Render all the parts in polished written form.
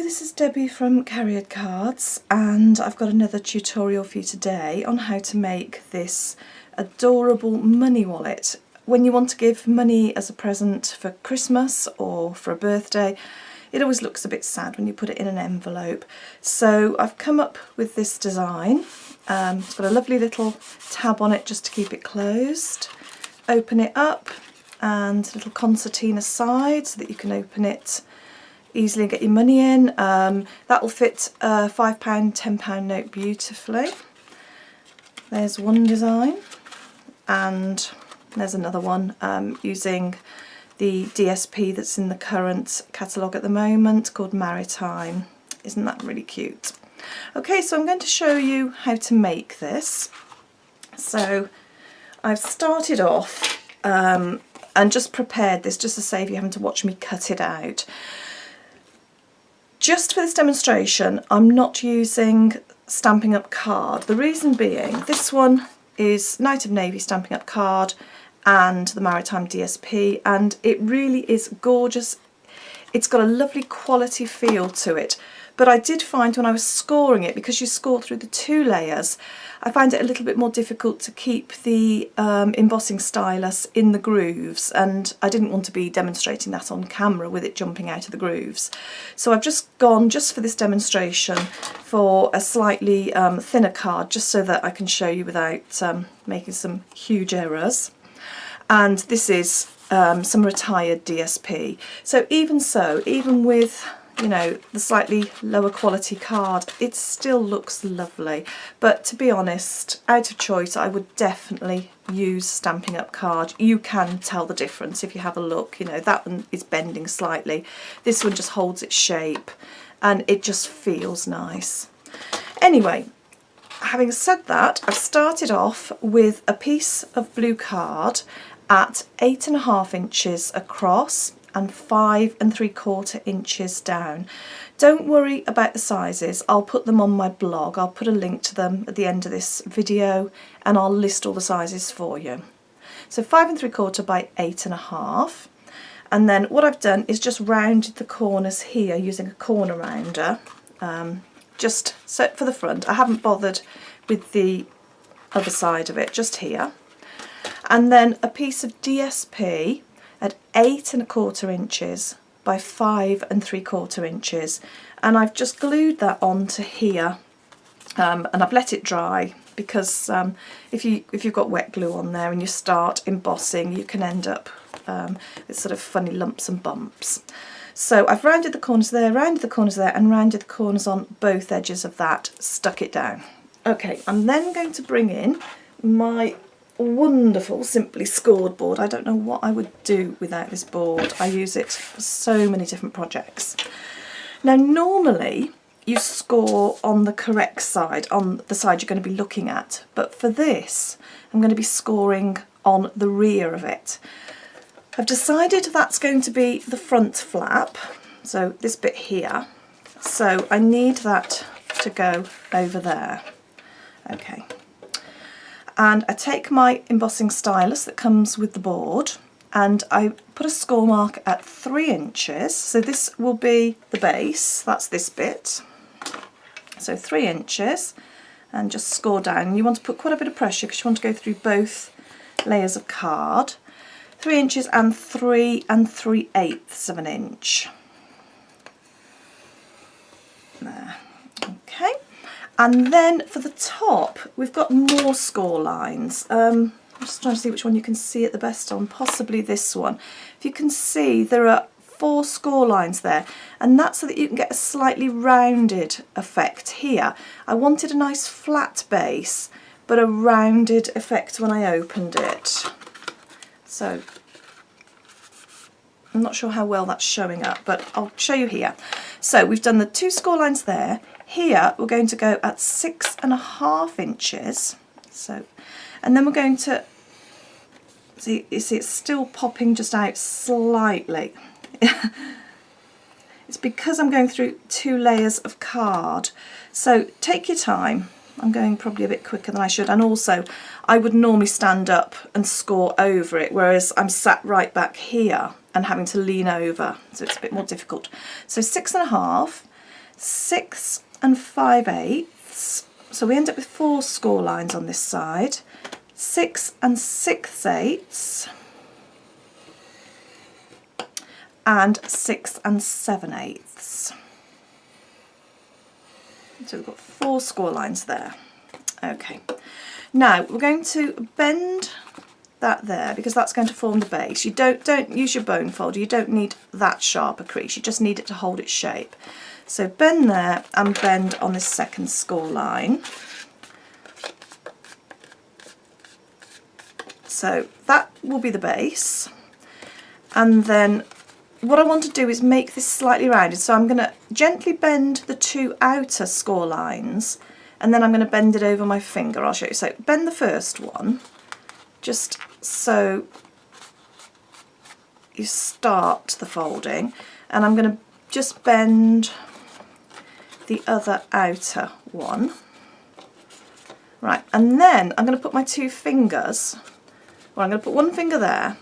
this is Debbie from Cariad Cards, and I've got another tutorial for you today on how to make this adorable money wallet. When you want to give money as a present for Christmas or for a birthday, it always looks a bit sad when you put it in an envelope. So I've come up with this design. It's got a lovely little tab on it just to keep it closed. Open it up, and a little concertina side so that you can open it easily and get your money in. That will fit a £5, £10 note beautifully. There's one design, and there's another one using the DSP that's in the current catalogue at the moment called Maritime. Isn't that really cute? Okay, so I'm going to show you how to make this. So I've started off and just prepared this just to save you having to watch me cut it out. Just for this demonstration, I'm not using Stampin' Up card. The reason being, this one is Night of Navy Stampin' Up card and the Maritime DSP, and it really is gorgeous. It's got a lovely quality feel to it. But I did find when I was scoring it, because you score through the 2 layers, I find it a little bit more difficult to keep the embossing stylus in the grooves, and I didn't want to be demonstrating that on camera with it jumping out of the grooves. So I've just gone, just for this demonstration, for a slightly thinner card, just so that I can show you without making some huge errors. And this is some retired DSP. So, even with, you know, the slightly lower quality card, it still looks lovely. But to be honest, out of choice, I would definitely use Stampin' Up card. You can tell the difference if you have a look. You know, that one is bending slightly. This one just holds its shape and it just feels nice. Anyway, having said that, I've started off with a piece of blue card at 8.5 inches across and 5 3/4 inches down. Don't worry about the sizes, I'll put them on my blog. I'll put a link to them at the end of this video and I'll list all the sizes for you. So 5 3/4 by 8.5, and then what I've done is just rounded the corners here using a corner rounder, just so for the front. I haven't bothered with the other side of it, just here. And then a piece of DSP at 8 1/4 inches by 5 3/4 inches, and I've just glued that onto here, and I've let it dry, because if you've got wet glue on there and you start embossing, you can end up with sort of funny lumps and bumps. So I've rounded the corners there, rounded the corners there, and rounded the corners on both edges of that, stuck it down. Okay, I'm then going to bring in my wonderful Simply Scored board. I don't know what I would do without this board. I use it for so many different projects. Now, normally you score on the correct side, on the side you're going to be looking at, but for this I'm going to be scoring on the rear of it. I've decided that's going to be the front flap, so this bit here, so I need that to go over there. Okay. And I take my embossing stylus that comes with the board and I put a score mark at 3 inches. So this will be the base, that's this bit. So 3 inches, and just score down. You want to put quite a bit of pressure because you want to go through both layers of card. 3 inches and 3 3/8 of an inch. There, okay. And then for the top, we've got more score lines. I'm just trying to see which one you can see it the best on, possibly this one. If you can see, there are 4 score lines there, and that's so that you can get a slightly rounded effect here. I wanted a nice flat base, but a rounded effect when I opened it. So I'm not sure how well that's showing up, but I'll show you here. So we've done the 2 score lines there. Here we're going to go at 6 1/2 inches. So, and then we're going to see, you see it's still popping just out slightly. It's because I'm going through 2 layers of card. So take your time. I'm going probably a bit quicker than I should, and also I would normally stand up and score over it, whereas I'm sat right back here and having to lean over, so it's a bit more difficult. So 6 1/2, 6 5/8, so we end up with 4 score lines on this side, 6 6/8, and 6 7/8. So we've got 4 score lines there. Okay, now we're going to bend that there because that's going to form the base. You don't use your bone folder, you don't need that sharp a crease, you just need it to hold its shape. So bend there and bend on this second score line. So that will be the base, and then what I want to do is make this slightly rounded, so I'm going to gently bend the 2 outer score lines and then I'm going to bend it over my finger. I'll show you. So bend the first one just so you start the folding, and I'm going to just bend the other outer one. Right, and then I'm going to put my 2 fingers, or I'm going to put one finger there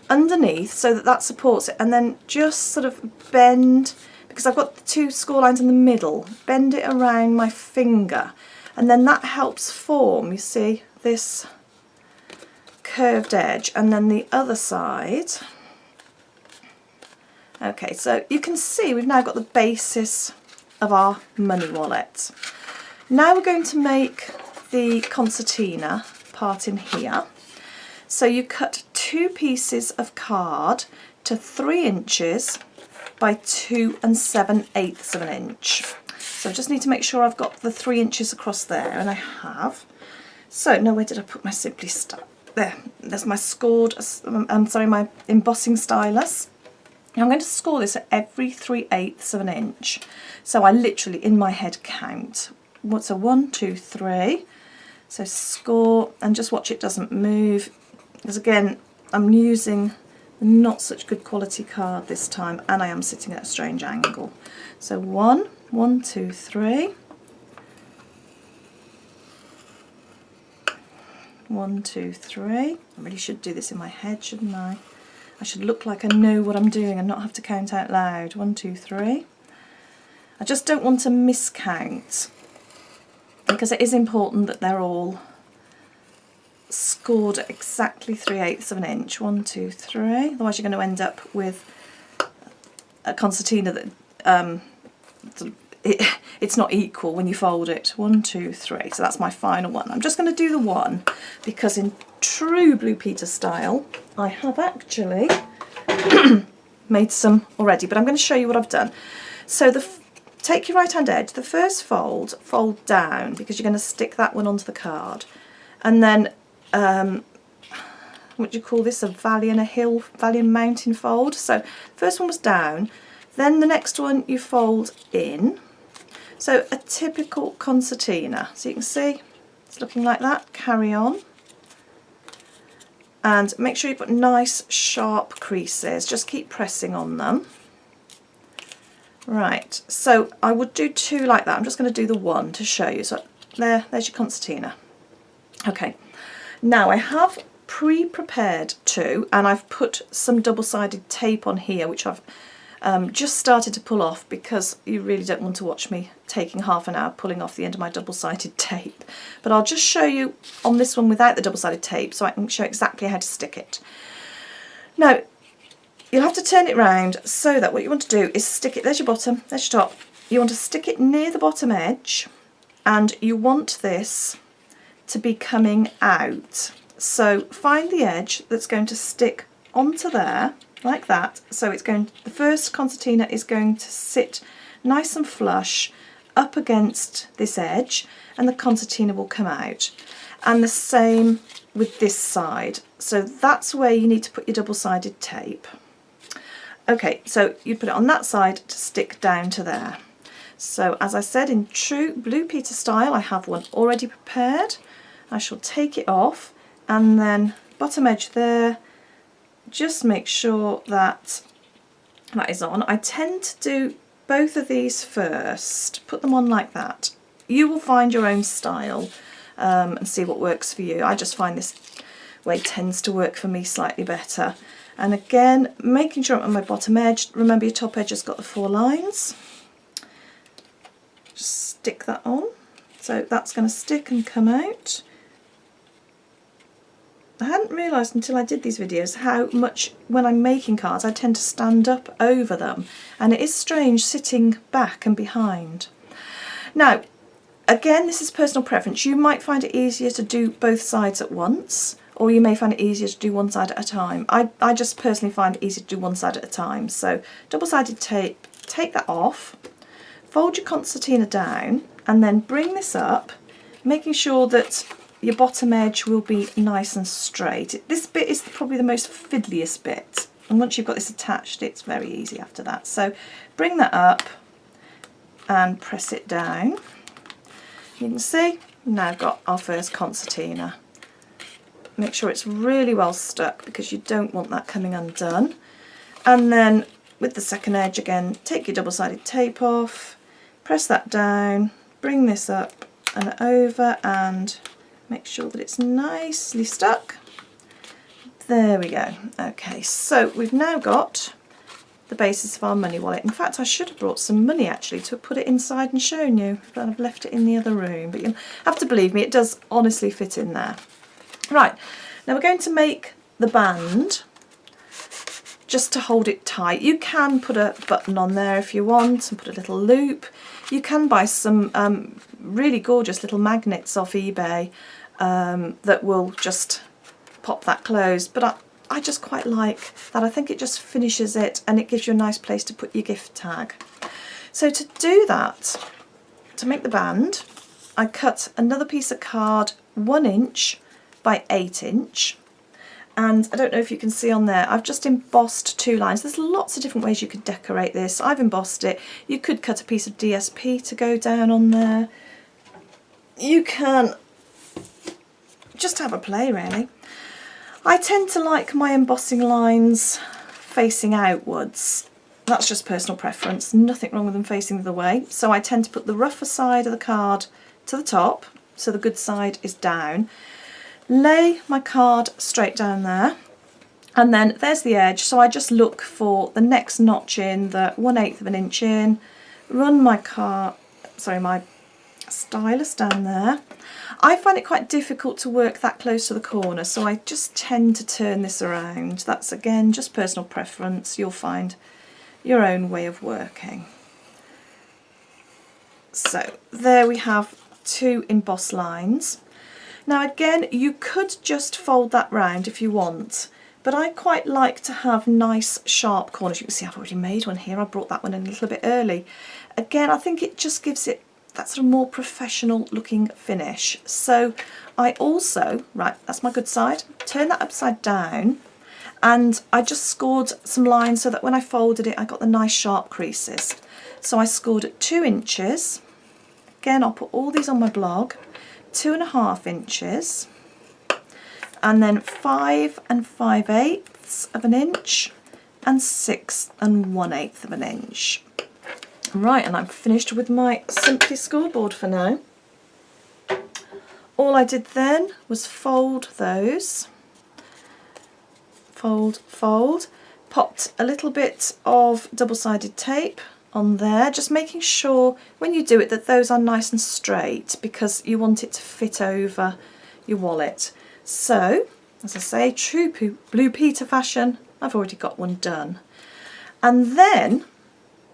underneath so that that supports it, and then just sort of bend, because I've got the 2 score lines in the middle, bend it around my finger, and then that helps form, you see, this curved edge. And then the other side. Okay, so you can see we've now got the basis of our money wallet. Now we're going to make the concertina part in here. So you cut 2 pieces of card to 3 inches by 2 7/8 of an inch. So I just need to make sure I've got the 3 inches across there, and I have. So now where did I put my Simply Style? There, there's my scored, my embossing stylus. Now I'm going to score this at every 3/8 of an inch. So I literally in my head count. What's a 1, 2, 3. So score and just watch it doesn't move. Because again, I'm using not such good quality card this time, and I am sitting at a strange angle. So 1, 1, 2, 3. 1, 2, 3. I really should do this in my head, shouldn't I? I should look like I know what I'm doing and not have to count out loud. 1, 2, 3. I just don't want to miscount, because it is important that they're all scored at exactly 3/8 of an inch. 1, 2, 3. Otherwise you're going to end up with a concertina that it's not equal when you fold it. 1, 2, 3. So that's my final one. I'm just going to do the 1 because in true Blue Peter style I have actually made some already, but I'm going to show you what I've done. So take your right hand edge, the first fold down, because you're going to stick that one onto the card, and then what do you call this, a valley and a hill, valley and mountain fold. So first one was down, then the next one you fold in. So a typical concertina, so you can see it's looking like that. Carry on and make sure you put nice sharp creases, just keep pressing on them. Right, so I would do 2 like that. I'm just going to do the 1 to show you. So there's your concertina. Okay, now I have pre-prepared 2, and I've put some double-sided tape on here, which I've just started to pull off, because you really don't want to watch me taking half an hour pulling off the end of my double-sided tape. But I'll just show you on this one without the double-sided tape so I can show exactly how to stick it. Now, you'll have to turn it round so that what you want to do is stick it, there's your bottom, there's your top. You want to stick it near the bottom edge, and you want this to be coming out. So find the edge that's going to stick onto there, like that. So it's going, the first concertina is going to sit nice and flush up against this edge, and the concertina will come out. And the same with this side. So that's where you need to put your double-sided tape. Okay, so you put it on that side to stick down to there. So as I said, in true Blue Peter style, I have one already prepared. I shall take it off, and then bottom edge there, just make sure that that is on. I tend to do both of these first, put them on like that. You will find your own style and see what works for you. I just find this way tends to work for me slightly better. And again, making sure I'm on my bottom edge. Remember, your top edge has got the 4 lines. Just stick that on. So that's going to stick and come out. I hadn't realised until I did these videos how much when I'm making cards I tend to stand up over them, and it is strange sitting back and behind. Now again, this is personal preference. You might find it easier to do both sides at once, or you may find it easier to do one side at a time. I just personally find it easier to do one side at a time. So double-sided tape, take that off, fold your concertina down, and then bring this up, making sure that your bottom edge will be nice and straight. This bit is probably the most fiddliest bit, and once you've got this attached it's very easy after that. So bring that up and press it down. You can see we've now got our first concertina. Make sure it's really well stuck because you don't want that coming undone. And then with the second edge again, take your double-sided tape off, press that down, bring this up and over and make sure that it's nicely stuck. There we go. Okay, so we've now got the basis of our money wallet. In fact, I should have brought some money actually to put it inside and shown you, but I've left it in the other room. But you'll have to believe me, it does honestly fit in there. Right, now we're going to make the band just to hold it tight. You can put a button on there if you want and put a little loop. You can buy some really gorgeous little magnets off eBay that will just pop that closed, but I just quite like that. I think it just finishes it and it gives you a nice place to put your gift tag. So to do that, to make the band, I cut another piece of card 1 inch by 8 inch, and I don't know if you can see on there, I've just embossed 2 lines. There's lots of different ways you could decorate this. I've embossed it. You could cut a piece of DSP to go down on there. You can just have a play really. I tend to like my embossing lines facing outwards. That's just personal preference, nothing wrong with them facing the other way. So I tend to put the rougher side of the card to the top, so the good side is down. Lay my card straight down there, and then there's the edge, so I just look for the next notch in, the 1/8 of an inch in, run my my stylus down there. I find it quite difficult to work that close to the corner, so I just tend to turn this around. That's again just personal preference. You'll find your own way of working. So there we have 2 embossed lines. Now again, you could just fold that round if you want, but I quite like to have nice sharp corners. You can see I've already made one here. I brought that one in a little bit early. Again, I think it just gives it that sort of more professional looking finish. So I also, right, that's my good side, turn that upside down, and I just scored some lines so that when I folded it I got the nice sharp creases. So I scored at 2 inches. Again, I'll put all these on my blog. 2.5 inches, and then 5 5/8 of an inch, and 6 1/8 of an inch. Right, and I'm finished with my Simply scoreboard for now. All I did then was fold those, fold, popped a little bit of double-sided tape on there, just making sure when you do it that those are nice and straight because you want it to fit over your wallet. So, as I say, true Blue Peter fashion, I've already got one done. And then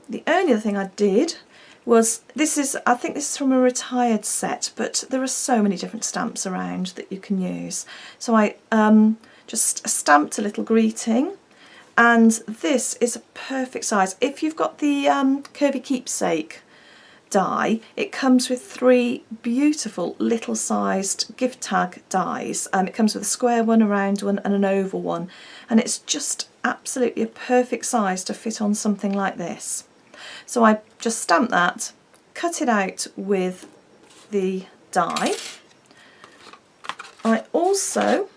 the only other thing I did was, I think this is from a retired set, but there are so many different stamps around that you can use. So I just stamped a little greeting, and this is a perfect size. If you've got the Curvy Keepsake die, it comes with 3 beautiful little sized gift tag dies. It comes with a square one, a round one and an oval one, and it's just absolutely a perfect size to fit on something like this. So I just stamped that, cut it out with the die. I also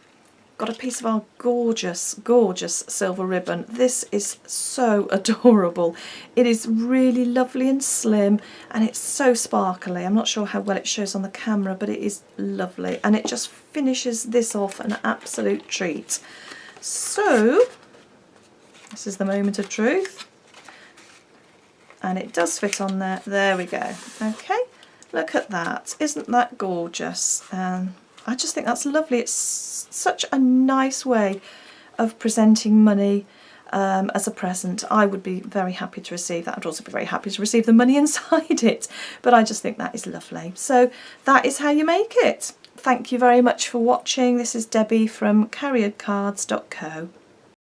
got a piece of our gorgeous, gorgeous silver ribbon. This is so adorable. It is really lovely and slim, and it's so sparkly. I'm not sure how well it shows on the camera, but it is lovely, and it just finishes this off an absolute treat. So this is the moment of truth. and it does fit on there. There we go. Okay, look at that. Isn't that gorgeous? I just think that's lovely. It's such a nice way of presenting money as a present. I would be very happy to receive that. I'd also be very happy to receive the money inside it, but I just think that is lovely. So that is how you make it. Thank you very much for watching. This is Debbie from cariadcards.co.